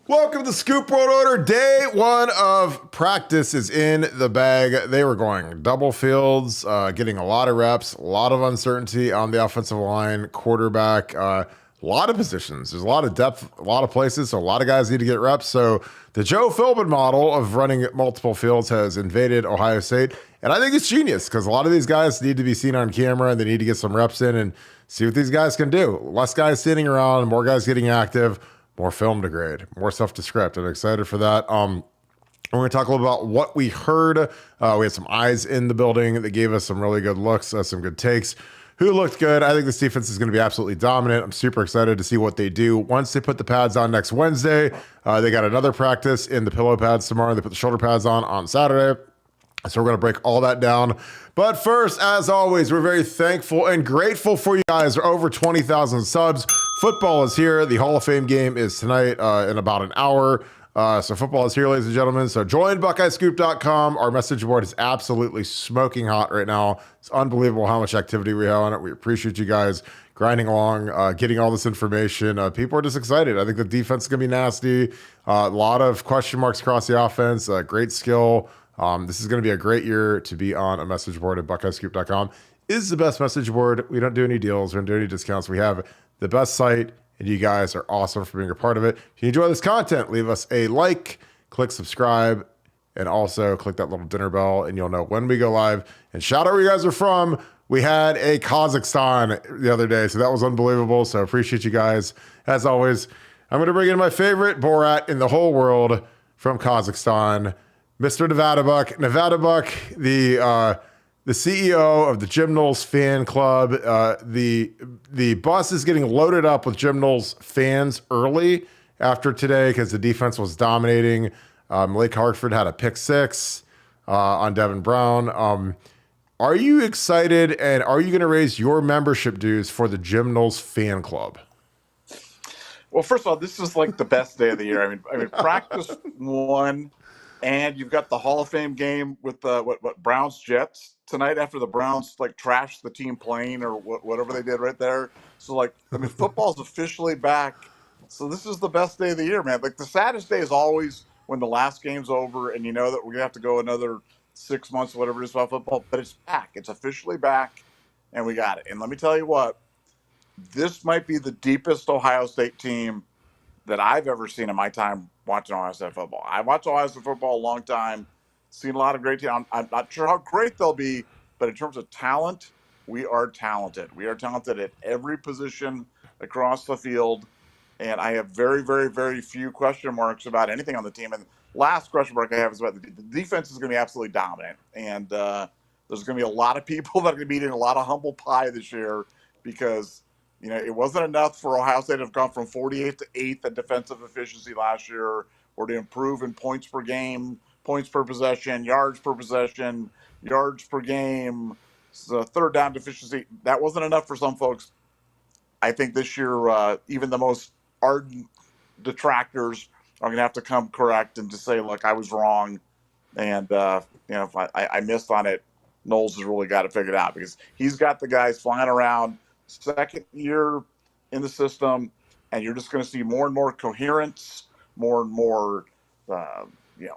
Welcome to Scoop World Order. Day one of practice is in the bag. They were going double fields, getting a lot of reps, a lot of uncertainty on the offensive line, quarterback, a lot of positions. There's a lot of depth, a lot of places, so a lot of guys need to get reps. So the Joe Philbin model of running multiple fields has invaded Ohio State, and I think it's genius because a lot of these guys need to be seen on camera and they need to get some reps in and see what these guys can do. Less guys sitting around, more guys getting active. More film to grade, more stuff to script. I'm excited for that. We're going to talk a little about what we heard. We had some eyes in the building that gave us some really good looks, some good takes. Who looked good? I think this defense is going to be absolutely dominant. I'm super excited to see what they do. Once they put the pads on next Wednesday, they got another practice in the pillow pads tomorrow. They put the shoulder pads on Saturday. So we're going to break all that down. But first, as always, we're very thankful and grateful for you guys. We're over 20,000 subs. Football is here. The Hall of Fame game is tonight in about an hour. So football is here, ladies and gentlemen. So join BuckeyeScoop.com. Our message board is absolutely smoking hot right now. It's unbelievable how much activity we have on it. We appreciate you guys grinding along, getting all this information. People are just excited. I think the defense is going to be nasty. A lot of question marks across the offense. Great skill. This is going to be a great year to be on a message board at BuckeyeScoop.com. Is the best message board. We don't do any deals. We don't do any discounts. We have the best site, and you guys are awesome for being a part of it. If you enjoy this content, leave us a like, click subscribe, and also click that little dinner bell, and you'll know when we go live. And shout out where you guys are from. We had a Kazakhstan the other day, so that was unbelievable. So appreciate you guys. As always, I'm going to bring in my favorite Borat in the whole world from Kazakhstan, Mr. Nevada Buck. Nevada Buck, the CEO of the Jim Knowles Fan Club. The bus is getting loaded up with Jim Knowles fans early after today because the defense was dominating. Malik Hartford had a pick six on Devin Brown. Are you excited, and are you going to raise your membership dues for the Jim Knowles Fan Club? Well, first of all, this is like the best day of the year. I mean, practice one, and you've got the Hall of Fame game with what Browns Jets tonight after the Browns like trashed the team plane or whatever they did right there. So like, I mean, football's officially back. So this is the best day of the year, man. Like the saddest day is always when the last game's over and you know that we're gonna have to go another 6 months, whatever it is about football. But it's back. It's officially back, and we got it. And let me tell you what, this might be the deepest Ohio State team that I've ever seen in my time watching Ohio State football. I watched Ohio State football a long time, seen a lot of great teams. I'm not sure how great they'll be, but in terms of talent, we are talented. We are talented at every position across the field, and I have very, very, very few question marks about anything on the team. And last question mark I have is about the defense is going to be absolutely dominant, and there's going to be a lot of people that are going to be eating a lot of humble pie this year because – you know, it wasn't enough for Ohio State to have gone from 48th to 8th at defensive efficiency last year, or to improve in points per game, points per possession, yards per possession, yards per game, so third down efficiency. That wasn't enough for some folks. I think this year, even the most ardent detractors are going to have to come correct and just say, look, I was wrong. And, you know, if I missed on it, Knowles has really got to figure it out because he's got the guys flying around. Second year in the system, and you're just going to see more and more coherence, more and more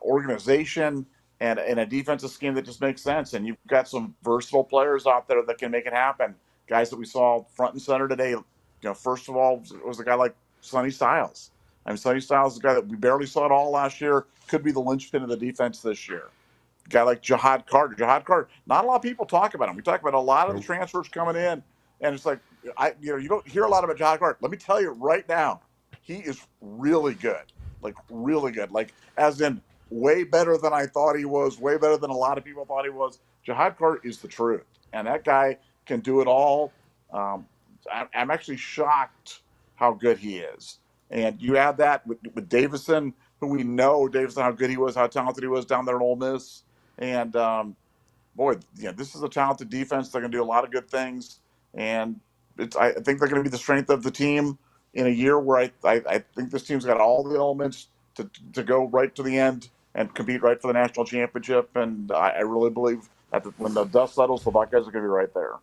organization, and a defensive scheme that just makes sense. And you've got some versatile players out there that can make it happen. Guys that we saw front and center today. You know, first of all, was a guy like Sonny Stiles. I mean, Sonny Stiles is a guy that we barely saw at all last year. Could be the linchpin of the defense this year. A guy like Jihad Carter. Jihad Carter. Not a lot of people talk about him. We talk about a lot of the transfers coming in. And it's like, you don't hear a lot about Jihad Carter. Let me tell you right now, he is really good. Like, really good. Like, as in, way better than I thought he was, way better than a lot of people thought he was. Jihad Carter is the truth. And that guy can do it all. I'm actually shocked how good he is. And you add that with Davison, who we know, Davison, how good he was, how talented he was down there in Ole Miss. And, boy, this is a talented defense. They're going to do a lot of good things. And I think they're going to be the strength of the team in a year where I think this team's got all the elements to go right to the end and compete right for the national championship. And I really believe that when the dust settles, the Buckeyes are going to be right there.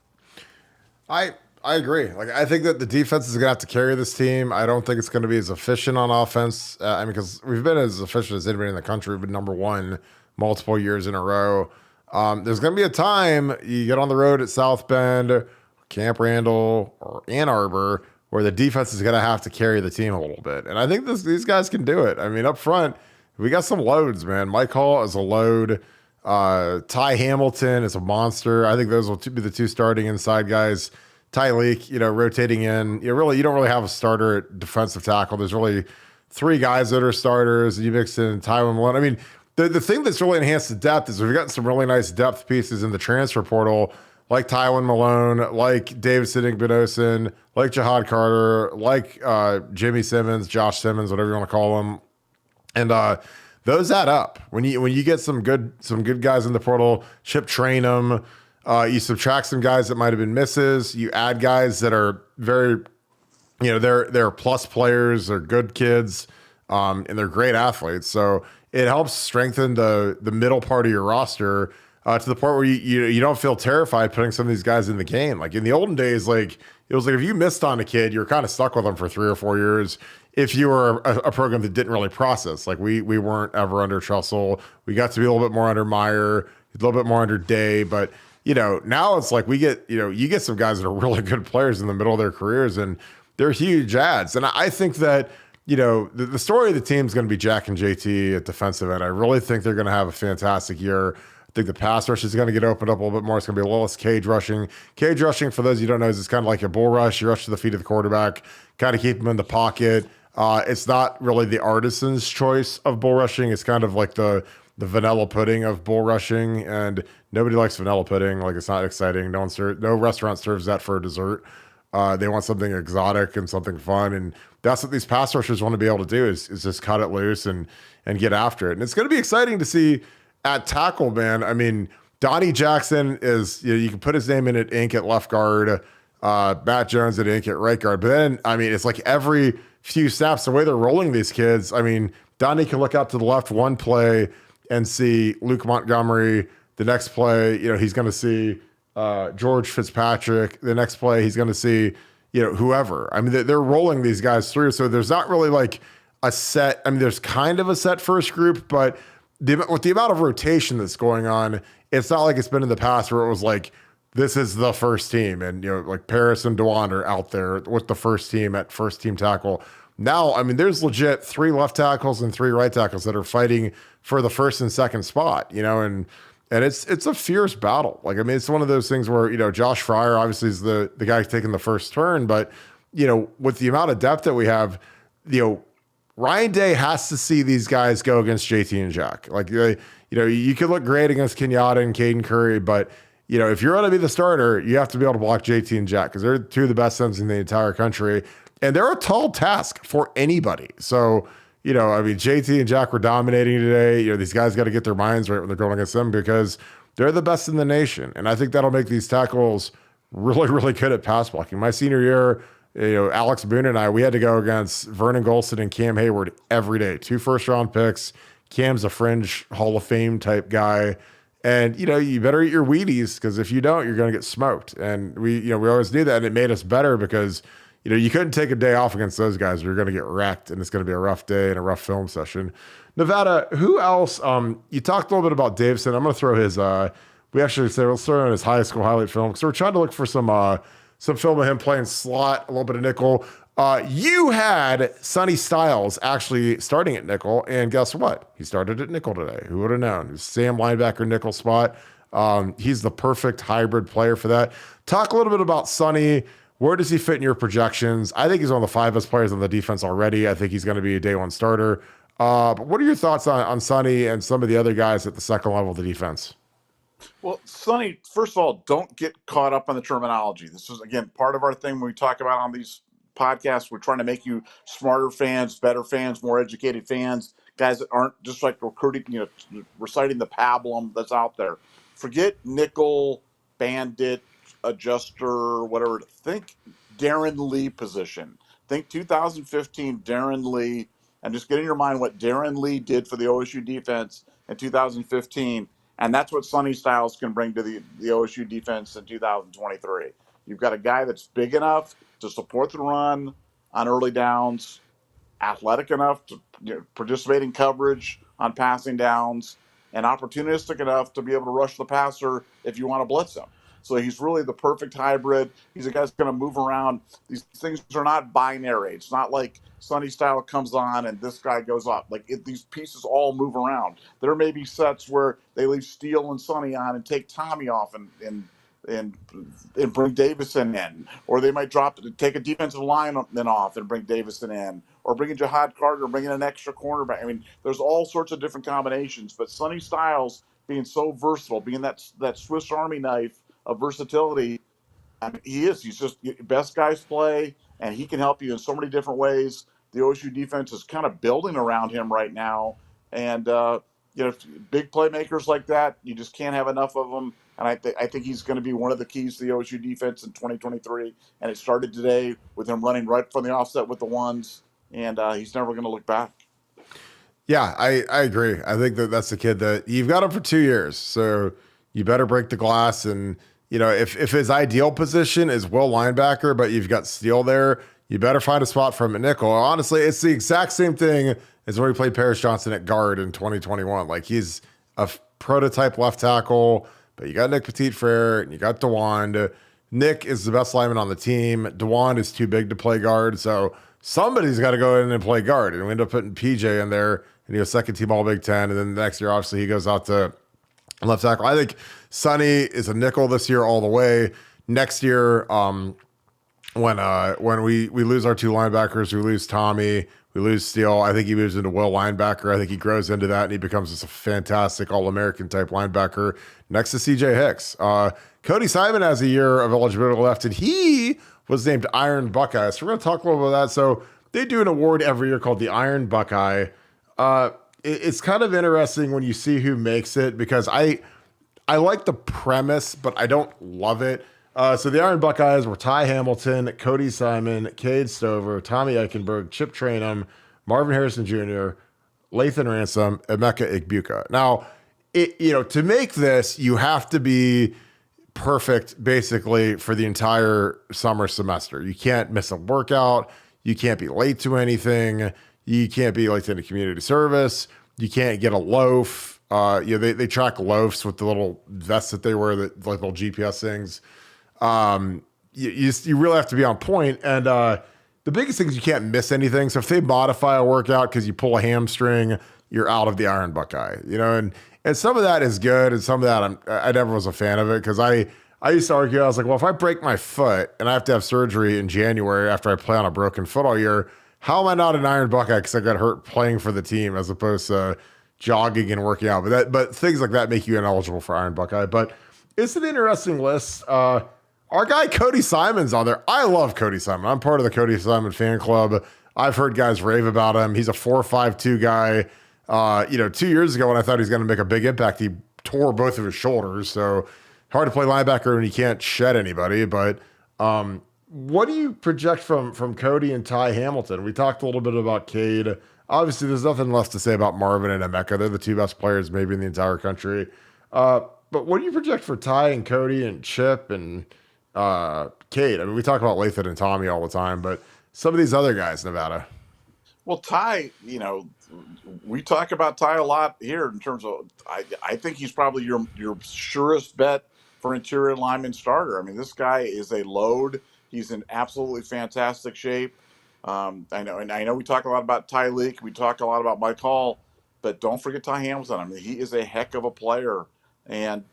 I agree. Like, I think that the defense is going to have to carry this team. I don't think it's going to be as efficient on offense. I mean, because we've been as efficient as anybody in the country. We've been number one multiple years in a row. There's going to be a time you get on the road at South Bend, Camp Randall, or Ann Arbor, where the defense is going to have to carry the team a little bit. And I think these guys can do it. I mean, up front, we got some loads, man. Mike Hall is a load. Ty Hamilton is a monster. I think those will be the two starting inside guys. Ty Leak, rotating in. You don't really have a starter at defensive tackle. There's really three guys that are starters. You mix in Tywin Malone. I mean, the thing that's really enhanced the depth is we've gotten some really nice depth pieces in the transfer portal, like Tywin Malone, like Davidson Igbinosun, like Jihad Carter, like Jimmy Simmons, Josh Simmons, whatever you want to call him. And those add up. When you get some good guys in the portal, Chip Trainum, you subtract some guys that might have been misses. You add guys that are very, they're plus players, they're good kids, and they're great athletes. So it helps strengthen the middle part of your roster to the point where you don't feel terrified putting some of these guys in the game. Like in the olden days, like it was like if you missed on a kid, you were kind of stuck with them for 3 or 4 years. If you were a program that didn't really process, like we weren't ever under Trussell, we got to be a little bit more under Meyer, a little bit more under Day, but now it's like we get, you get some guys that are really good players in the middle of their careers and they're huge ads. And I think that, the story of the team is going to be Jack and JT at defensive end. I really think they're going to have a fantastic year. I think the pass rush is going to get opened up a little bit more. It's going to be a little less cage rushing. Cage rushing, for those of you who don't know, is kind of like a bull rush. You rush to the feet of the quarterback, kind of keep him in the pocket. It's not really the artisan's choice of bull rushing. It's kind of like the vanilla pudding of bull rushing, and nobody likes vanilla pudding. Like, it's not exciting. No restaurant serves that for a dessert. They want something exotic and something fun, and that's what these pass rushers want to be able to do is just cut it loose and get after it. And it's going to be exciting to see at tackle, man. I mean, Donnie Jackson is, you can put his name in at ink at left guard, Matt Jones at ink at right guard. But then, I mean, it's like every few snaps, the way they're rolling these kids, I mean, Donnie can look out to the left one play and see Luke Montgomery. The next play, he's going to see George Fitzpatrick. The next play, he's going to see, whoever. I mean, they're rolling these guys through. So there's not really like a set. I mean, there's kind of a set first group, but with the amount of rotation that's going on, it's not like it's been in the past where it was like, this is the first team. And, like Paris and Dewan are out there with the first team at first team tackle. Now, I mean, there's legit 3 left tackles and 3 right tackles that are fighting for the first and second spot, and it's a fierce battle. Like, I mean, it's one of those things where, Josh Fryer obviously is the guy taking the first turn, but, with the amount of depth that we have, Ryan Day has to see these guys go against JT and Jack. Like, you could look great against Kenyatta and Caden Curry, but, if you're going to be the starter, you have to be able to block JT and Jack because they're 2 of the best ends in the entire country. And they're a tall task for anybody. So, I mean, JT and Jack were dominating today. These guys got to get their minds right when they're going against them because they're the best in the nation. And I think that'll make these tackles really, really good at pass blocking. My senior year, Alex Boone and I, we had to go against Vernon Golston and Cam Hayward every day. 2 first-round picks. Cam's a fringe Hall of Fame type guy. And, you better eat your Wheaties because if you don't, you're going to get smoked. And we always knew that, and it made us better because, you couldn't take a day off against those guys. You're going to get wrecked, and it's going to be a rough day and a rough film session. Nevada, who else? You talked a little bit about Davison. I'm going to throw his, we actually say, let's throw in his high school highlight film because we're trying to look for some film of him playing slot, a little bit of nickel. You had Sonny Stiles actually starting at nickel, and guess what? He started at nickel today. Who would have known? Sam linebacker nickel spot. He's the perfect hybrid player for that. Talk a little bit about Sonny. Where does he fit in your projections? I think he's one of the 5 best players on the defense already. I think he's going to be a day 1 starter. But what are your thoughts on Sonny and some of the other guys at the second level of the defense? Well, Sonny, first of all, don't get caught up on the terminology. This is, again, part of our thing when we talk about on these podcasts. We're trying to make you smarter fans, better fans, more educated fans, guys that aren't just like recruiting, reciting the pablum that's out there. Forget nickel, bandit, adjuster, whatever. Think Darren Lee position. Think 2015 Darren Lee, and just get in your mind what Darren Lee did for the OSU defense in 2015. And that's what Sonny Stiles can bring to the OSU defense in 2023. You've got a guy that's big enough to support the run on early downs, athletic enough to participate in coverage on passing downs, and opportunistic enough to be able to rush the passer if you want to blitz him. So he's really the perfect hybrid. He's a guy that's going to move around. These things are not binary. It's not like Sonny Style comes on and this guy goes up. These pieces all move around. There may be sets where they leave Steele and Sonny on and take Tommy off and bring Davison in, or they might take a defensive line then off and bring Davison in, or bring in Jihad Carter, bring in an extra cornerback. I mean, there's all sorts of different combinations. But Sonny Styles being so versatile, being that Swiss Army knife of versatility, I mean, he is. He's just best guys play, and he can help you in so many different ways. The OSU defense is kind of building around him right now, and big playmakers like that, you just can't have enough of them. And I think he's going to be one of the keys to the OSU defense in 2023. And it started today with him running right from the offset with the ones, and he's never going to look back. Yeah, I agree. I think that's the kid that you've got him for 2 years, so you better break the glass. And if his ideal position is will linebacker, but you've got Steele there, you better find a spot for him at nickel. Honestly, it's the exact same thing as when we played Paris Johnson at guard in 2021. Like, he's a prototype left tackle, but you got Nick Petit-Frere and you got DeWand. Nick is the best lineman on the team. DeWand is too big to play guard, so somebody's got to go in and play guard. And we end up putting PJ in there, and he was second team All Big Ten. And then the next year, obviously, he goes out to left tackle. I think Sonny is a nickel this year all the way. Next year, when we lose our two linebackers, we lose Tommy, we lose Steele, I think he moves into will linebacker. I think he grows into that, and he becomes just a fantastic All-American type linebacker next to CJ Hicks. Cody Simon has a year of eligibility left, and he was named Iron Buckeye. So we're going to talk a little bit about that. So they do an award every year called the Iron Buckeye. It's kind of interesting when you see who makes it, because I like the premise, but I don't love it. So the Iron Buckeyes were Ty Hamilton, Cody Simon, Cade Stover, Tommy Eichenberg, Chip Trainum, Marvin Harrison Jr., Lathan Ransom, Emeka Igbuka. Now, to make this, you have to be perfect basically for the entire summer semester. You can't miss a workout. You can't be late to anything. You can't be late to any community service. You can't get a loaf. They track loafs with the little vests that they wear, that like little GPS things. You really have to be on point. And the biggest thing is you can't miss anything. So if they modify a workout because you pull a hamstring, you're out of the Iron Buckeye. And some of that is good, and some of that I never was a fan of it, because I used to argue, I was like, well, if I break my foot and I have to have surgery in January after I play on a broken foot all year, how am I not an Iron Buckeye because I got hurt playing for the team as opposed to jogging and working out? But things like that make you ineligible for Iron Buckeye. But it's an interesting list. Our guy Cody Simon's on there. I love Cody Simon. I'm part of the Cody Simon fan club. I've heard guys rave about him. He's a 4.52 guy. 2 years ago when I thought he was going to make a big impact, he tore both of his shoulders. So hard to play linebacker when he can't shed anybody. But what do you project from Cody and Ty Hamilton? We talked a little bit about Cade. Obviously, there's nothing less to say about Marvin and Emeka. They're the two best players maybe in the entire country. But what do you project for Ty and Cody and Chip and Cade? I mean, we talk about Lathan and Tommy all the time, but some of these other guys, Nevada. Well, Ty, we talk about Ty a lot here in terms of, I think he's probably your surest bet for interior lineman starter. I mean, this guy is a load. He's in absolutely fantastic shape. I know we talk a lot about Ty Leak. We talk a lot about Mike Hall, but don't forget Ty Hamilton. I mean, he is a heck of a player. And,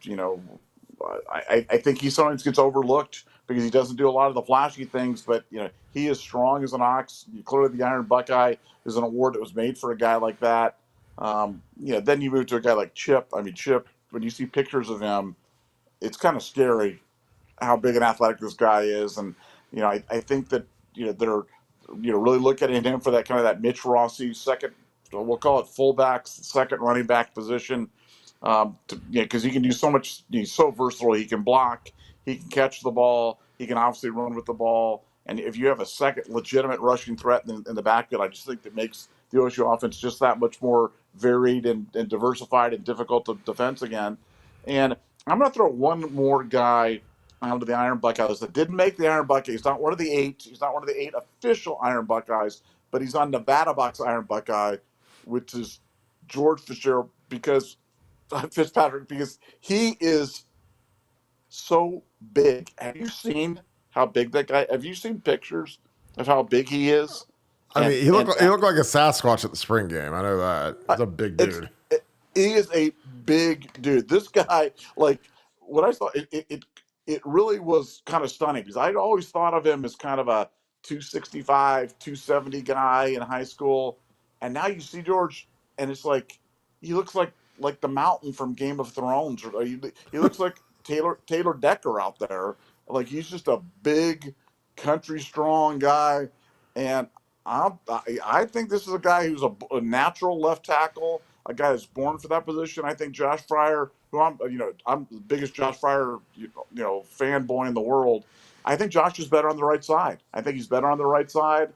I think he sometimes gets overlooked because he doesn't do a lot of the flashy things, but, he is strong as an ox. Clearly the Iron Buckeye is an award that was made for a guy like that. Then you move to a guy like Chip. I mean, Chip, when you see pictures of him, it's kind of scary how big and athletic this guy is. And, I think that, they're, really looking at him for that kind of that Mitch Rossi second, we'll call it fullback, second running back position. Because he can do so much. He's so versatile. He can block. He can catch the ball. He can obviously run with the ball. And if you have a second legitimate rushing threat in the backfield, I just think that makes the OSU offense just that much more varied and diversified and difficult to defense again. And I'm going to throw one more guy onto the Iron Buckeyes that didn't make the Iron Buckeye. He's not one of the 8. He's not one of the 8 official Iron Buckeyes, but he's on Nevada Bucks Iron Buckeye, which is George Fitzgerald Fitzpatrick, because he is so big. Have you seen how big that guy? Have you seen pictures of how big he is? I mean, he looked like a Sasquatch at the spring game. I know that. He's a big dude. He is a big dude. This guy, like, what I saw, it really was kind of stunning, because I'd always thought of him as kind of a 265, 270 guy in high school, and now you see George, and it's like he looks like the Mountain from Game of Thrones, or he looks like Taylor Decker out there. Like, he's just a big, country strong guy, and I think this is a guy who's a natural left tackle, a guy that's born for that position. I think Josh Fryer, who I'm the biggest Josh Fryer, fanboy in the world. I think Josh is better on the right side. I think he's better on the right side.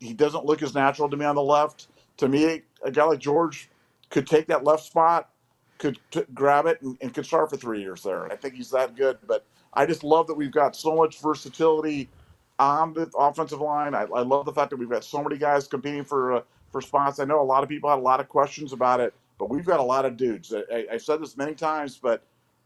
He doesn't look as natural to me on the left. To me, a guy like George could take that left spot, could grab it, and could start for 3 years there. I think he's that good. But I just love that we've got so much versatility on the offensive line. I love the fact that we've got so many guys competing for spots. I know a lot of people had a lot of questions about it, but we've got a lot of dudes. I've said this many times, but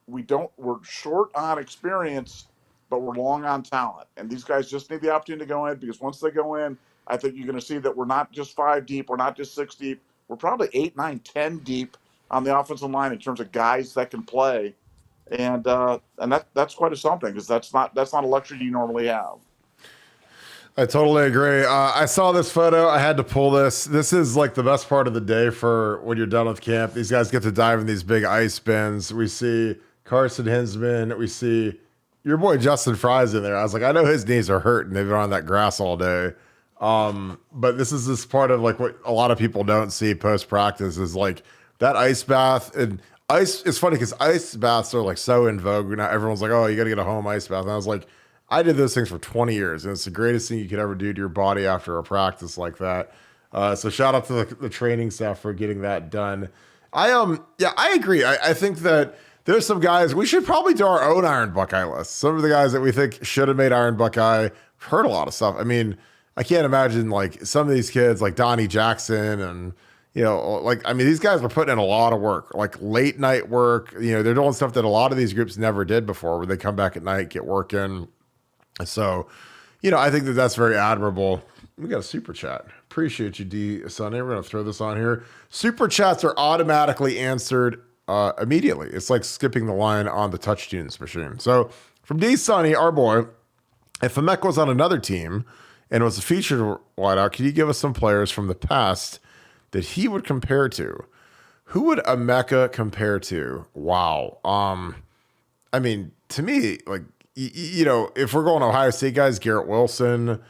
we're short on experience, but we're long on talent. And these guys just need the opportunity to go in, because once they go in, I think you're going to see that we're not just 5 deep. We're not just 6 deep. We're probably 8, 9, 10 deep on the offensive line in terms of guys that can play. And that's quite a something, because that's not a luxury you normally have. I totally agree. I saw this photo. I had to pull this. This is like the best part of the day for when you're done with camp. These guys get to dive in these big ice bins. We see Carson Hinsman. We see your boy Justin Fry's in there. I was like, I know his knees are hurting. They've been on that grass all day. But this part of like what a lot of people don't see post practice is like that ice bath. And ice, it's funny because ice baths are like so in vogue now. Everyone's like, oh, you got to get a home ice bath. And I was like, I did those things for 20 years, and it's the greatest thing you could ever do to your body after a practice like that. So shout out to the training staff for getting that done. I agree. I think that there's some guys, we should probably do our own Iron Buckeye list. Some of the guys that we think should have made Iron Buckeye. I've heard a lot of stuff. I mean, I can't imagine like some of these kids like Donnie Jackson and, these guys were putting in a lot of work, like late night work. They're doing stuff that a lot of these groups never did before, where they come back at night, get work in. So, I think that's very admirable. We got a super chat. Appreciate you, D. Sonny. We're going to throw this on here. Super chats are automatically answered immediately. It's like skipping the line on the TouchTunes machine. So, from D. Sonny, our boy, if Emeka was on another team and was a featured wideout, can you give us some players from the past that he would compare to? Who would Emeka compare to? Wow. To me, like, if we're going Ohio State guys, Garrett Wilson.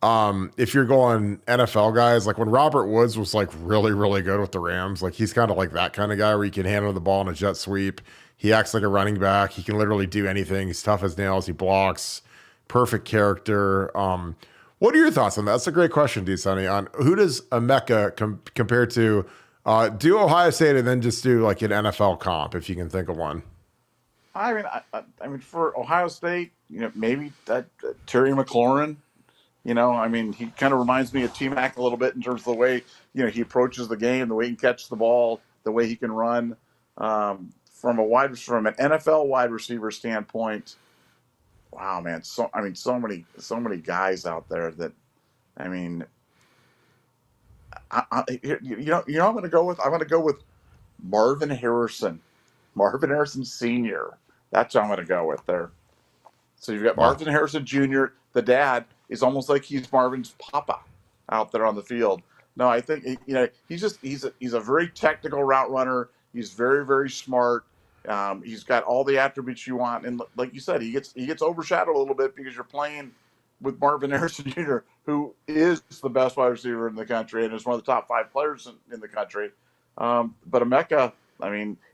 If you're going NFL guys, like when Robert Woods was like really, really good with the Rams, like he's kind of like that kind of guy where you can handle the ball in a jet sweep. He acts like a running back. He can literally do anything. He's tough as nails. He blocks. Perfect character. What are your thoughts on that? That's a great question, D. Sonny. On who does Emeka compare to? Do Ohio State and then just do like an NFL comp if you can think of one. I mean, for Ohio State, maybe that Terry McLaurin. He kind of reminds me of T-Mac a little bit in terms of the way he approaches the game, the way he can catch the ball, the way he can run. From an NFL wide receiver standpoint, wow, man. So many guys out there that, I'm going to go with. I'm going to go with Marvin Harrison. Marvin Harrison Sr. That's what I'm going to go with there. So you've got Marvin Harrison Jr. The dad is almost like he's Marvin's papa out there on the field. No, I think he's a very technical route runner. He's very, very smart. He's got all the attributes you want, and like you said, he gets overshadowed a little bit because you're playing with Marvin Harrison Jr., who is the best wide receiver in the country and is one of the top 5 players in the country. But Emeka,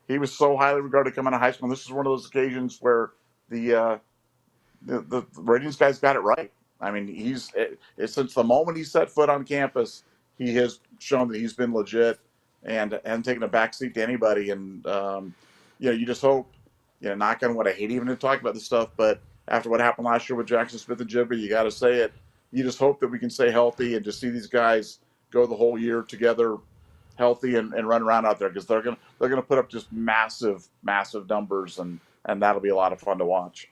he was so highly regarded coming out of high school. And this is one of those occasions where the ratings guys got it right. Since the moment he set foot on campus, he has shown that he's been legit and taken a backseat to anybody. And you just hope knock on wood, I hate even to talk about this stuff, but after what happened last year with Jackson Smith and Jibba, you got to say it. You just hope that we can stay healthy and just see these guys go the whole year together, healthy and run around out there, because they're gonna put up just massive numbers, and that'll be a lot of fun to watch.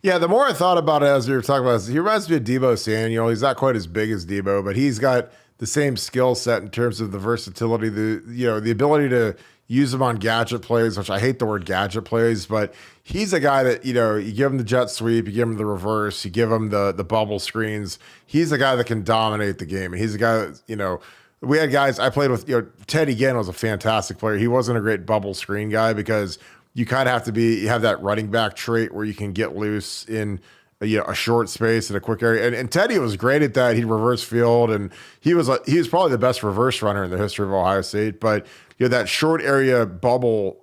Yeah, the more I thought about it as you were talking about this, he reminds me of Deebo Samuel. He's not quite as big as Deebo, but he's got the same skill set in terms of the versatility, the ability to use him on gadget plays, which I hate the word gadget plays, but he's a guy that, you give him the jet sweep, you give him the reverse, you give him the bubble screens. He's a guy that can dominate the game. And he's a guy that, we had guys I played with, Teddy Ginn was a fantastic player. He wasn't a great bubble screen guy because you kind of have to you have that running back trait where you can get loose in a short space and a quick area. And Teddy was great at that. He'd reverse field, and he was probably the best reverse runner in the history of Ohio State. But that short area bubble,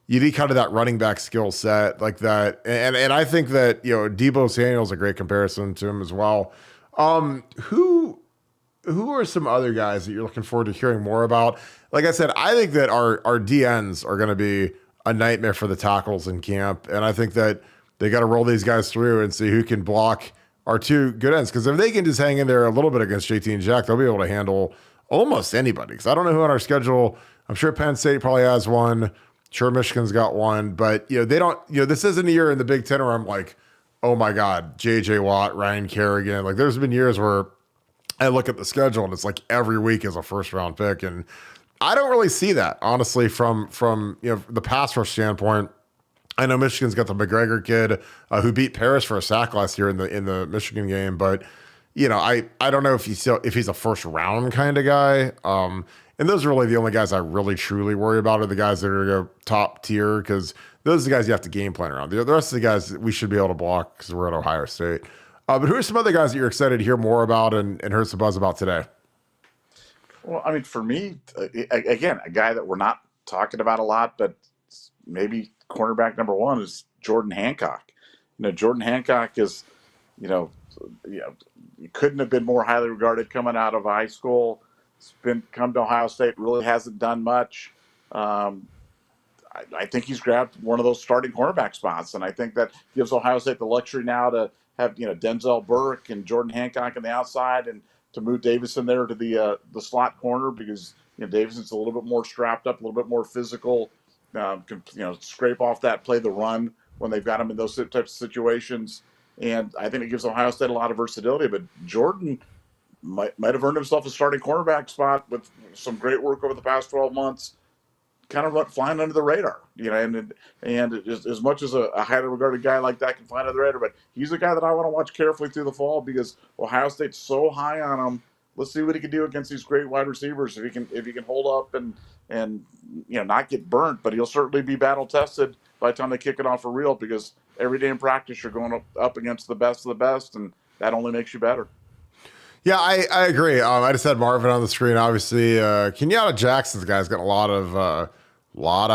you need kind of that running back skill set like that. And I think that Deebo Samuel's a great comparison to him as well. Who are some other guys that you're looking forward to hearing more about? Like I said, I think that our DNs are going to be a nightmare for the tackles in camp. And I think that they got to roll these guys through and see who can block our two good ends. Because if they can just hang in there a little bit against JT and Jack, they'll be able to handle almost anybody. Because I don't know who on our schedule. I'm sure Penn State probably has one. Sure, Michigan's got one. But, they don't, this isn't a year in the Big Ten where I'm like, oh my God, J.J. Watt, Ryan Kerrigan. Like, there's been years where I look at the schedule and it's like every week is a first round pick. And I don't really see that, honestly, from the pass rush standpoint. I know Michigan's got the McGregor kid who beat Paris for a sack last year in the Michigan game, but I don't know if he's a first round kind of guy. And those are really the only guys I really truly worry about are the guys that are going to go top tier, because those are the guys you have to game plan around. The rest of the guys we should be able to block because we're at Ohio State. But who are some other guys that you're excited to hear more about and heard some buzz about today? Well, I mean, for me, again, a guy that we're not talking about a lot, but maybe cornerback number one is Jordan Hancock. Jordan Hancock is, he couldn't have been more highly regarded coming out of high school. Come to Ohio State, really hasn't done much. I think he's grabbed one of those starting cornerback spots, and I think that gives Ohio State the luxury now to have Denzel Burke and Jordan Hancock on the outside, and to move Davison there to the slot corner, because Davison's a little bit more strapped up, a little bit more physical, can scrape off that, play the run when they've got him in those types of situations. And I think it gives Ohio State a lot of versatility. But Jordan might have earned himself a starting cornerback spot with some great work over the past 12 months, kind of flying under the radar, and as much as a highly regarded guy like that can fly under the radar, but he's a guy that I want to watch carefully through the fall, because Ohio State's so high on him. Let's see what he can do against these great wide receivers. If he can hold up and not get burnt, but he'll certainly be battle tested by the time they kick it off for real, because every day in practice you're going up against the best of the best, and that only makes you better. Yeah, I agree. I just had Marvin on the screen. Obviously, Kenyatta Jackson's guy's got a lot of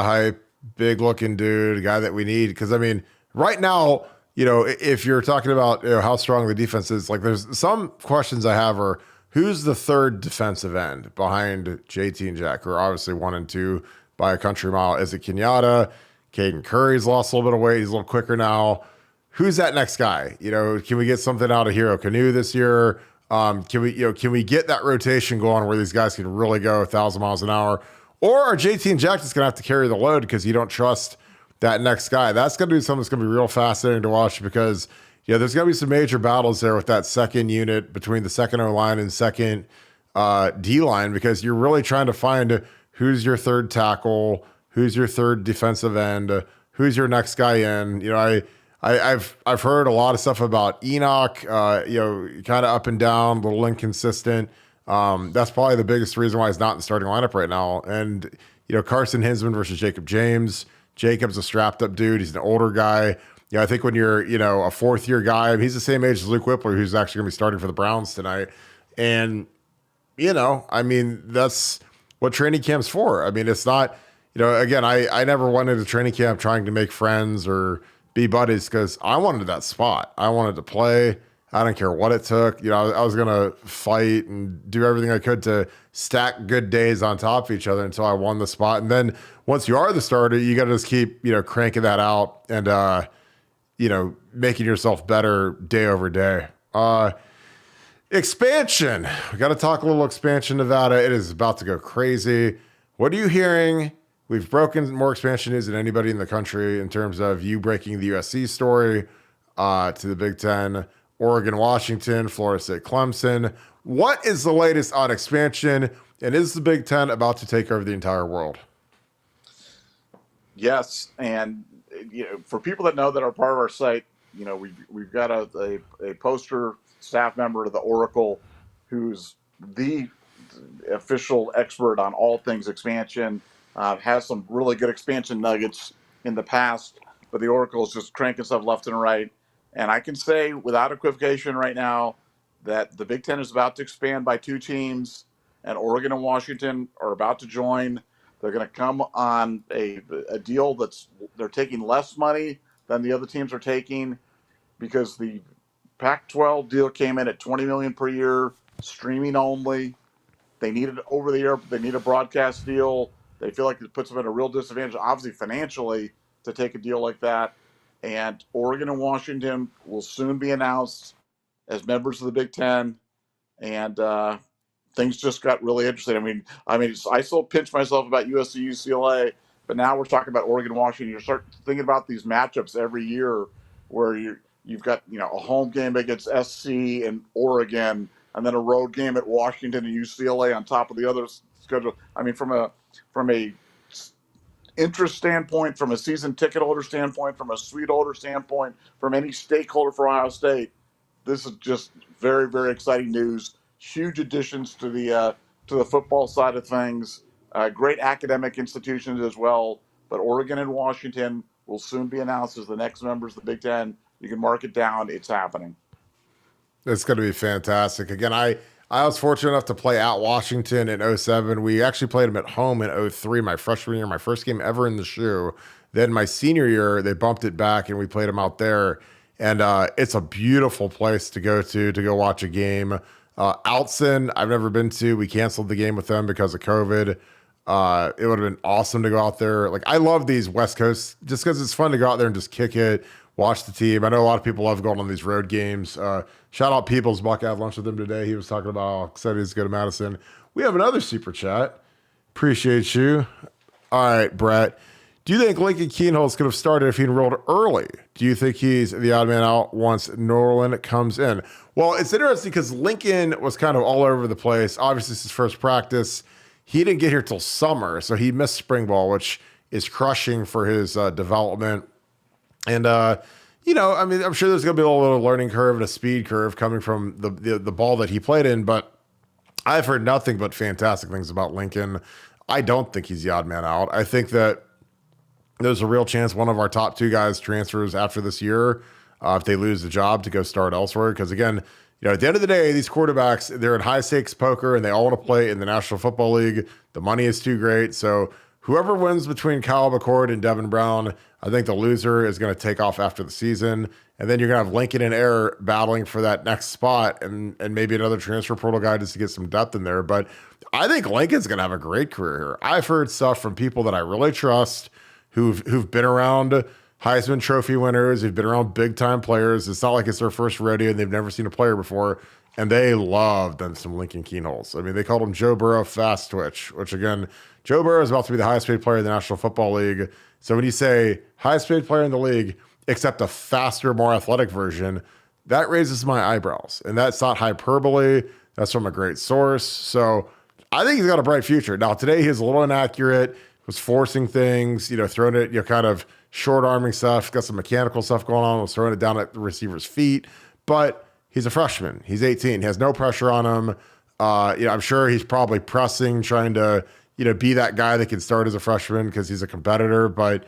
hype, big looking dude, a guy that we need. Because I mean, right now, if you're talking about how strong the defense is, like there's some questions I have are who's the third defensive end behind JT and Jack, who are obviously 1 and 2 by a country mile. Is it Kenyatta? Caden Curry's lost a little bit of weight. He's a little quicker now. Who's that next guy? Can we get something out of Hero Canoe this year? Can we get that rotation going where these guys can really go 1,000 miles an hour? Or are JT and Jack just going to have to carry the load because you don't trust that next guy? That's going to be something that's going to be real fascinating to watch, because there's going to be some major battles there with that second unit between the second O-line and second D-line, because you're really trying to find who's your third tackle, who's your third defensive end, who's your next guy in. I've heard a lot of stuff about Enoch, kind of up and down, a little inconsistent. That's probably the biggest reason why he's not in the starting lineup right now. And, Carson Hinsman versus Jacob James. Jacob's a strapped up dude. He's an older guy. I think when you're, a fourth year guy, he's the same age as Luke Whippler, who's actually going to be starting for the Browns tonight. And, that's what training camp's for. I mean, it's not, again, I never went into training camp trying to make friends or be buddies, because I wanted that spot. I wanted to play. I don't care what it took. I was going to fight and do everything I could to stack good days on top of each other until I won the spot. And then once you are the starter, you got to just keep, cranking that out and, making yourself better day over day. Expansion. We got to talk a little expansion, Nevada. It is about to go crazy. What are you hearing? We've broken more expansion news than anybody in the country in terms of you breaking the USC story to the Big Ten, Oregon, Washington, Florida State, Clemson. What is the latest on expansion? And is the Big Ten about to take over the entire world? Yes, and for people that know that are part of our site, we've got a poster staff member of the Oracle, who's the official expert on all things expansion. Has some really good expansion nuggets in the past, but the Oracle is just cranking stuff left and right. And I can say without equivocation right now that the Big Ten is about to expand by 2 teams, and Oregon and Washington are about to join. They're going to come on a deal they're taking less money than the other teams are taking, because the Pac-12 deal came in at $20 million per year, streaming only. They need it over the air. They need a broadcast deal. They feel like it puts them at a real disadvantage, obviously financially, to take a deal like that. And Oregon and Washington will soon be announced as members of the Big Ten. And things just got really interesting. I mean, I still pinch myself about USC, UCLA, but now we're talking about Oregon, Washington. You start thinking about these matchups every year, where you've got a home game against SC and Oregon, and then a road game at Washington and UCLA on top of the other schedule. I mean, from a interest standpoint, from a season ticket holder standpoint, from a suite holder standpoint, from any stakeholder for Ohio State, this is just very, very exciting news. Huge additions to the football side of things. Great academic institutions as well. But Oregon and Washington will soon be announced as the next members of the Big Ten. You can mark it down. It's happening. It's going to be fantastic. Again, I was fortunate enough to play at Washington in 2007. We actually played them at home in 2003, my freshman year, my first game ever in the shoe. Then my senior year, they bumped it back and we played them out there. And it's a beautiful place to go watch a game. Outson, I've never been to. We canceled the game with them because of COVID. It would have been awesome to go out there. Like, I love these West Coast just because it's fun to go out there and just kick it, watch the team. I know a lot of people love going on these road games. Shout out Peoples. Buckeye, I had lunch with him today. He was talking about how excited he's to go to Madison. We have another super chat. Appreciate you. All right, Brett. Do you think Lincoln Kienholz could have started if he enrolled early? Do you think he's the odd man out once Norland comes in? Well, it's interesting because Lincoln was kind of all over the place. Obviously, it's his first practice. He didn't get here till summer, so he missed spring ball, which is crushing for his development. And, I'm sure there's going to be a little learning curve and a speed curve coming from the ball that he played in, but I've heard nothing but fantastic things about Lincoln. I don't think he's the odd man out. I think that there's a real chance one of our top 2 guys transfers after this year if they lose the job to go start elsewhere. Because, again, at the end of the day, these quarterbacks, they're in high-stakes poker, and they all want to play in the National Football League. The money is too great. So whoever wins between Kyle McCord and Devin Brown, I think the loser is going to take off after the season. And then you're going to have Lincoln and Air battling for that next spot and maybe another transfer portal guy just to get some depth in there. But I think Lincoln's going to have a great career here. I've heard stuff from people that I really trust who've been around Heisman Trophy winners, who've been around big-time players. It's not like it's their first rodeo and they've never seen a player before, and they loved them some Lincoln Kienholz. I mean, they called him Joe Burrow Fast Twitch, which, again, Joe Burrow is about to be the highest-paid player in the National Football League. So when you say highest-paid player in the league, except a faster, more athletic version, that raises my eyebrows. And that's not hyperbole. That's from a great source. So I think he's got a bright future. Now, today he's a little inaccurate, was forcing things, throwing it, kind of short-arming stuff, got some mechanical stuff going on, was throwing it down at the receiver's feet. But he's a freshman. He's 18. He has no pressure on him. I'm sure he's probably pressing, trying to, be that guy that can start as a freshman because he's a competitor. But,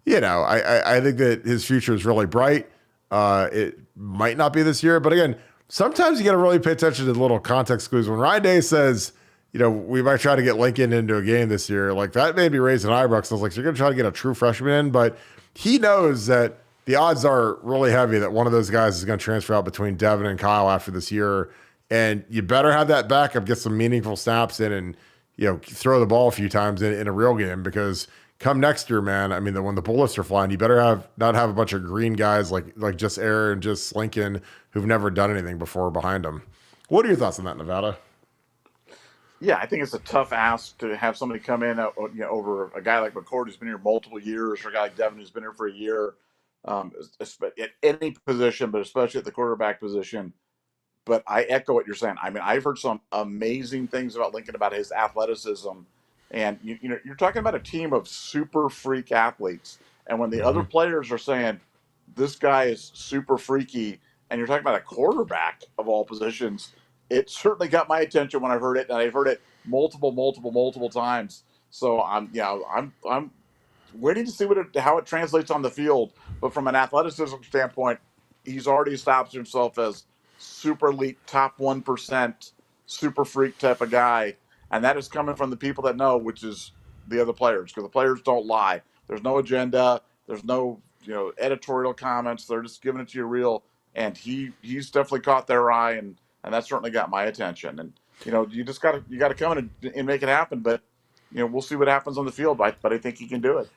I think that his future is really bright. It might not be this year. But, again, sometimes you got to really pay attention to the little context clues. When Ryan Day says, we might try to get Lincoln into a game this year, like that made me raise an eyebrow. So I was like, so you're going to try to get a true freshman in? But he knows that the odds are really heavy that one of those guys is going to transfer out between Devin and Kyle after this year. And you better have that backup, get some meaningful snaps in, and throw the ball a few times in a real game, because come next year, man, I mean, when the bullets are flying, you better not have a bunch of green guys like just Aaron, just Lincoln, who've never done anything before behind them. What are your thoughts on that, Nevada? Yeah, I think it's a tough ask to have somebody come in over a guy like McCord who's been here multiple years, or a guy like Devin who's been here for a year, at any position, but especially at the quarterback position. But I echo what you're saying. I mean, I've heard some amazing things about Lincoln, about his athleticism, and you're talking about a team of super freak athletes, and when the other players are saying this guy is super freaky, and you're talking about a quarterback of all positions, it certainly got my attention when I heard it, and I've heard it multiple times. So I'm waiting to see how it translates on the field. But from an athleticism standpoint, he's already established himself as super elite, top 1%, super freak type of guy, and that is coming from the people that know, which is the other players, because the players don't lie. There's no agenda. There's no editorial comments. They're just giving it to you real. And he's definitely caught their eye, and that certainly got my attention. And you just got to come in and make it happen. But we'll see what happens on the field. But I think he can do it.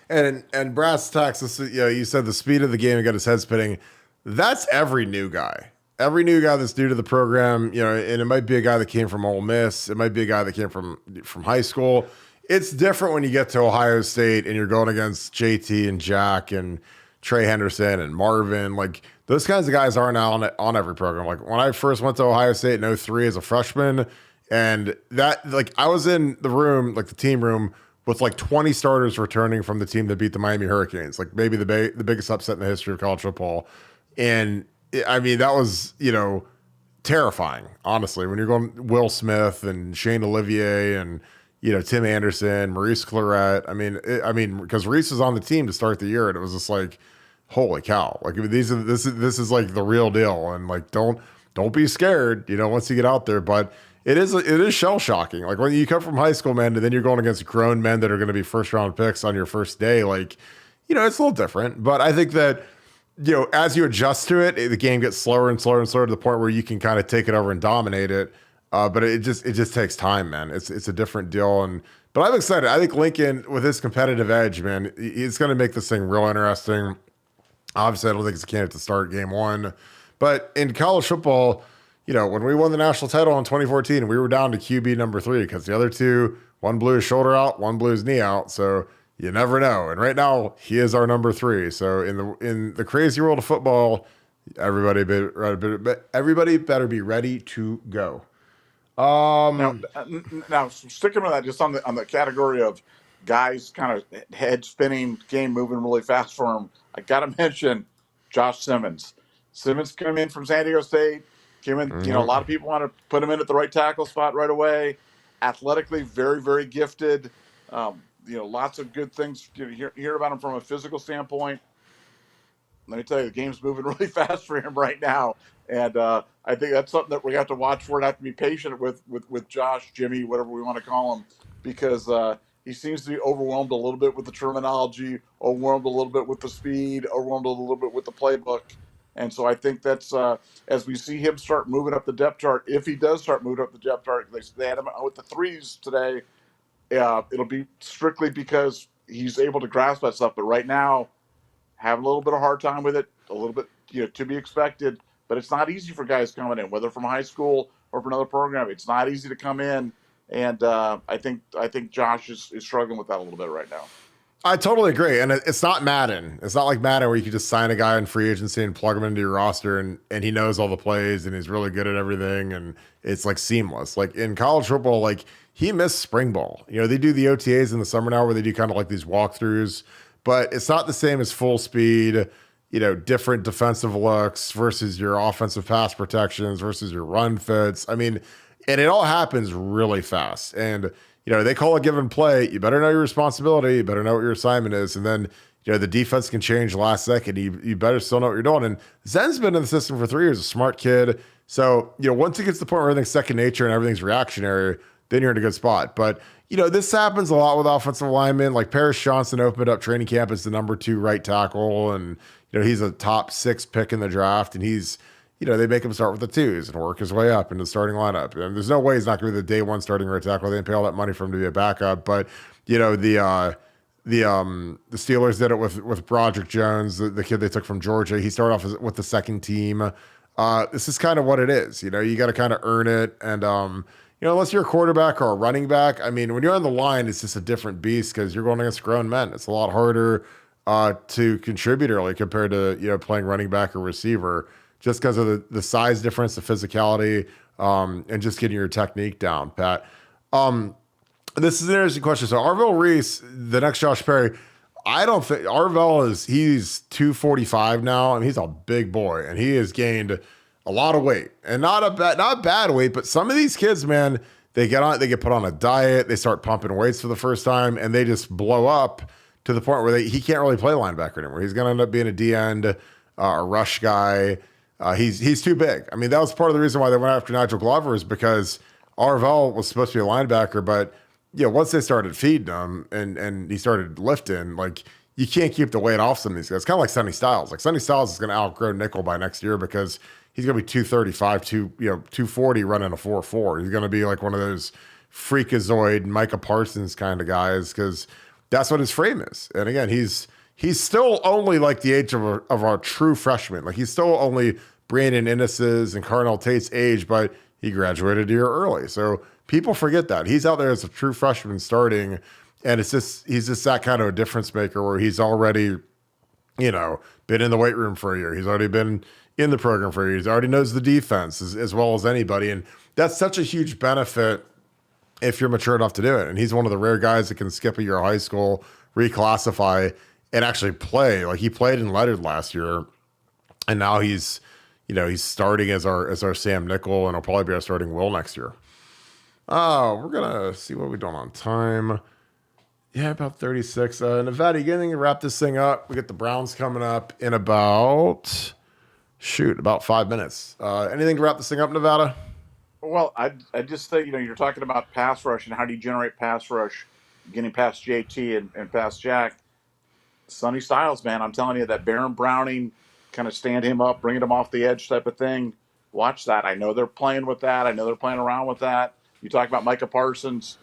And brass tacks, you said the speed of the game and got his head spinning. That's every new guy. Every new guy that's new to the program, and it might be a guy that came from Ole Miss. It might be a guy that came from high school. It's different when you get to Ohio State and you're going against JT and Jack and Trey Henderson and Marvin. Like, those kinds of guys aren't on every program. Like, when I first went to Ohio State in 2003 as a freshman, and that, like, I was in the room, like the team room, with like 20 starters returning from the team that beat the Miami Hurricanes, like maybe the biggest upset in the history of college football. And I mean, that was, terrifying, honestly, when you're going Will Smith and Shane Olivier and, Tim Anderson, Maurice Claret. I mean, because Reese was on the team to start the year, and it was just like, holy cow. Like, this is like the real deal. And like, don't be scared, once you get out there. But it is shell shocking. Like, when you come from high school, man, and then you're going against grown men that are going to be first round picks on your first day. Like, it's a little different, but I think that, as you adjust to it, the game gets slower and slower and slower to the point where you can kind of take it over and dominate it. But it just takes time, man. It's a different deal. But I'm excited. I think Lincoln, with his competitive edge, man, he's going to make this thing real interesting. Obviously, I don't think it's a candidate to start game one. But in college football, when we won the national title in 2014, we were down to QB number 3 because the other two, one blew his shoulder out, one blew his knee out. So you never know. And right now, he is our number 3. So in the crazy world of football, everybody better be ready to go. Now sticking with that, just on the category of guys kind of head spinning, game moving really fast for him, I got to mention Josh Simmons. Simmons came in from San Diego State. Came in, a lot of people want to put him in at the right tackle spot right away. Athletically, very, very gifted. Lots of good things. Hear about him from a physical standpoint. Let me tell you, the game's moving really fast for him right now, and I think that's something that we have to watch for and have to be patient with Josh, Jimmy, whatever we want to call him, because he seems to be overwhelmed a little bit with the terminology, overwhelmed a little bit with the speed, overwhelmed a little bit with the playbook. And so I think that's as we see him start moving up the depth chart, if he does start moving up the depth chart, they had him with the 3s today. It'll be strictly because he's able to grasp that stuff. But right now, having a little bit of hard time with it, a little bit to be expected. But it's not easy for guys coming in, whether from high school or from another program. It's not easy to come in, and I think Josh is struggling with that a little bit right now. I totally agree. And it's not Madden. It's not like Madden where you can just sign a guy in free agency and plug him into your roster and he knows all the plays and he's really good at everything and it's like seamless. Like in college football, like he missed spring ball. They do the OTAs in the summer now where they do kind of like these walkthroughs, but it's not the same as full speed, different defensive looks versus your offensive pass protections versus your run fits. I mean, and it all happens really fast. And they call a given play. You better know your responsibility. You better know what your assignment is. And then, the defense can change last second. You better still know what you're doing. And Zen's been in the system for 3 years, a smart kid. So, once it gets to the point where everything's second nature and everything's reactionary, then you're in a good spot. But, this happens a lot with offensive linemen. Like Paris Johnson opened up training camp as the number 2 right tackle, and, he's a top 6 pick in the draft, and he's, they make him start with the 2s and work his way up into the starting lineup. And there's no way he's not going to be the day 1 starting right tackle. They didn't pay all that money for him to be a backup. But, the Steelers did it with Broderick Jones, the kid they took from Georgia. He started off with the second team. This is kind of what it is. You got to kind of earn it. And, unless you're a quarterback or a running back, I mean, when you're on the line, it's just a different beast because you're going against grown men. It's a lot harder to contribute early compared to, playing running back or receiver, just because of the size difference, the physicality, and just getting your technique down, Pat. This is an interesting question. So Arvell Reese, the next Josh Perry, I don't think Arvell he's 245 now. I mean, he's a big boy, and he has gained a lot of weight, and not bad weight, but some of these kids, man, they get put on a diet, they start pumping weights for the first time, and they just blow up to the point where he can't really play linebacker anymore. He's going to end up being a D end, a rush guy. He's too big. I mean, that was part of the reason why they went after Nigel Glover, is because Arvell was supposed to be a linebacker, but once they started feeding him and he started lifting, like, you can't keep the weight off some of these guys. Kind of like Sonny Stiles. Like, Sonny Stiles is going to outgrow nickel by next year because he's going to be 235, 240 running a 4.4. He's going to be like one of those freakazoid Micah Parsons kind of guys because that's what his frame is. And again, he's still only like the age of our true freshman. Like, he's still only Brandon Innis's and Carnell Tate's age, but he graduated a year early. So people forget that. He's out there as a true freshman starting, and he's just that kind of a difference maker where he's already, been in the weight room for a year. He's already been in the program for a year. He already knows the defense as well as anybody. And that's such a huge benefit if you're mature enough to do it. And he's one of the rare guys that can skip a year of high school, reclassify, and actually play. Like, he played in Leonard last year, and now he's starting as our Sam Nickel, and he'll probably be our starting Will next year. Oh, we're going to see what we're doing on time. Yeah, about 36. Nevada, you got anything to wrap this thing up? We get the Browns coming up in about 5 minutes. Anything to wrap this thing up, Nevada? Well, I just think, you're talking about pass rush and how do you generate pass rush, getting past JT and past Jack. Sonny Stiles, man, I'm telling you, that Baron Browning, kind of stand him up, bringing him off the edge type of thing. Watch that. I know they're playing with that. I know they're playing around with that. You talk about Micah Parsons.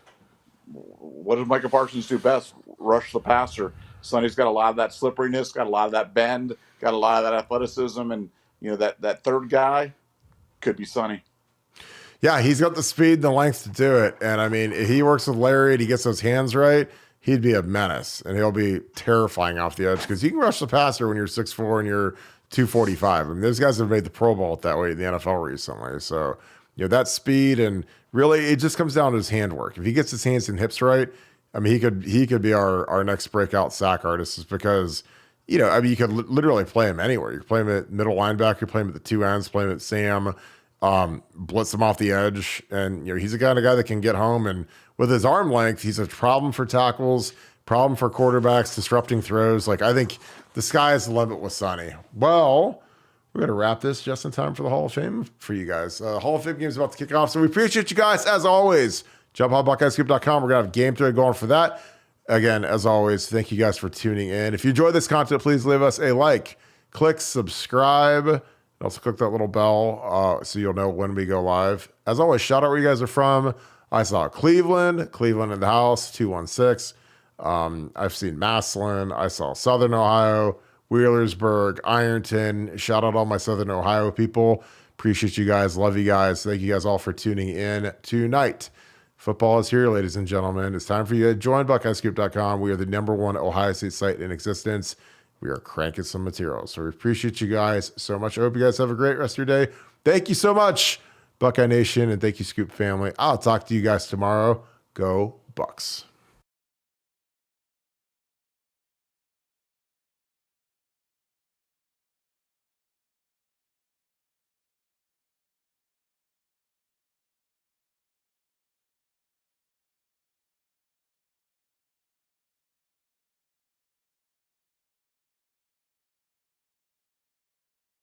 What does Micah Parsons do best? Rush the passer. Sonny's got a lot of that slipperiness, got a lot of that bend, got a lot of that athleticism, and that third guy could be Sonny. Yeah, he's got the speed and the length to do it. And I mean, if he works with Larry and he gets those hands right, he'd be a menace, and he'll be terrifying off the edge because you can rush the passer when you're 6'4" and you're 245. I mean, those guys have made the Pro Bowl that way in the NFL recently. So, that speed, and really it just comes down to his handwork. If he gets his hands and hips right, I mean, he could be our next breakout sack artist, is because, you could literally play him anywhere. You could play him at middle linebacker, play him at the 2 ends, play him at Sam, blitz him off the edge. And, he's the kind of guy that can get home, and with his arm length, he's a problem for tackles, problem for quarterbacks, disrupting throws. Like, I think the sky is the limit with Sonny. Well, we're going to wrap this just in time for the Hall of Fame for you guys. Hall of Fame game is about to kick off, so we appreciate you guys, as always. Jump on BuckeyeScoop.com. We're going to have Game 3 going for that. Again, as always, thank you guys for tuning in. If you enjoyed this content, please leave us a like, click subscribe, and also click that little bell so you'll know when we go live. As always, shout out where you guys are from. I saw Cleveland in the house, 216. I've seen Massillon. I saw Southern Ohio, Wheelersburg, Ironton. Shout out all my Southern Ohio people. Appreciate you guys. Love you guys. Thank you guys all for tuning in tonight. Football is here, ladies and gentlemen. It's time for you to join BuckeyeScoop.com. We are the #1 Ohio State site in existence. We are cranking some material. So we appreciate you guys so much. I hope you guys have a great rest of your day. Thank you so much, Buckeye Nation, and thank you, Scoop family. I'll talk to you guys tomorrow. Go Bucks.